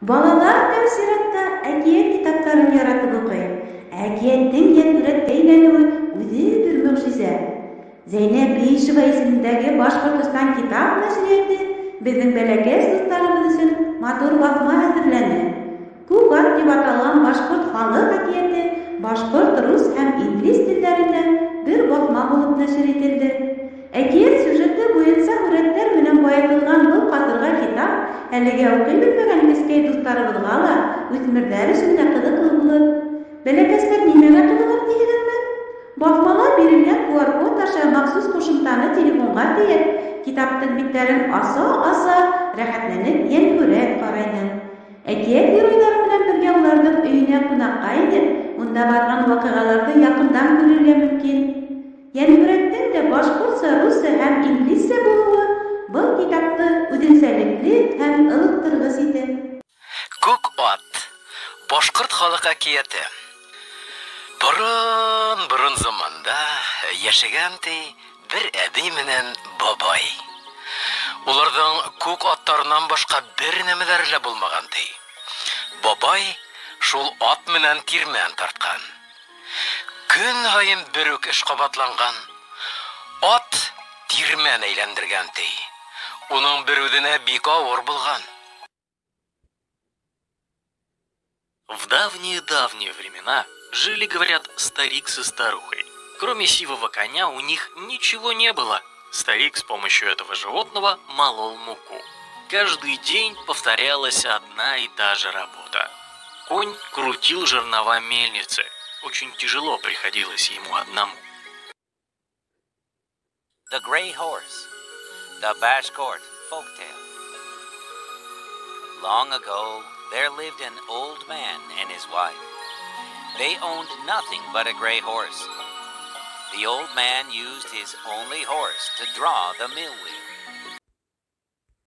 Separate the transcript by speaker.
Speaker 1: Балалар тәфсиратта әкият китаптарын яратып укый. Әкияттең янүрәткә әйләнүе үзе бер мөгъҗиза. Зәйнәп Биишева исемендәге Башкортстан китап нәшрияты безнең бәләкәс дусларыбыз өчен матур басма әзерләне. Күк ат дип аталган башкорт халык әкияте башкорт, рус һәм инглиз телләрендә бер басма булып нәшер ителде. Әкият сюжеты буенча хүрәттәр белән баетылган бу катырга китап әлегә укый белмәгән кескәй дусларыбызга ла үсмерләр өчен дә кызыклы булыр. Бәләкәсләр нимәгә кызыгыр дигәнме? Басмалар бирелгән QR-код аша махсус кушымтаны телефонга тиеп, китаптың битләрен аса-аса рәхәтләнеп янүрәт карайды. Әкият геройлары белән бергә уларның өенә кунакка инеп, унда барган вакыйгаларны якындан күрергә мөмкин. Янүрәттең дә башкортча, русча һәм инглизчә булуы был китапты үзенчәлекле һәм ылыктыргыч итә.
Speaker 2: Күк ат. Башкорт халык әкияте. Борын заманда яшәгән бер әби менән бабай. Уларның күк аттарынан башка бер нәмәләре лә булмаган ди. Бабай шул ат менән тирмән тарткан. Көн һайын бер үк эш кабатланган. Ат тирмән әйләндергән ди. Уның бер үҙенә бик авыр булган.
Speaker 3: В давние-давние времена жили, говорят, старик со старухой. Кроме сивого коня у них ничего не было. Старик с помощью этого животного молол муку. Каждый день повторялась одна и та же работа. Конь крутил жернова мельницы. Очень тяжело приходилось ему одному.
Speaker 4: The Grey Horse, the Bashkort folktale. Long ago, there lived an old man and his wife. They owned nothing but a gray horse. The old man used his only horse to draw the mill wheel.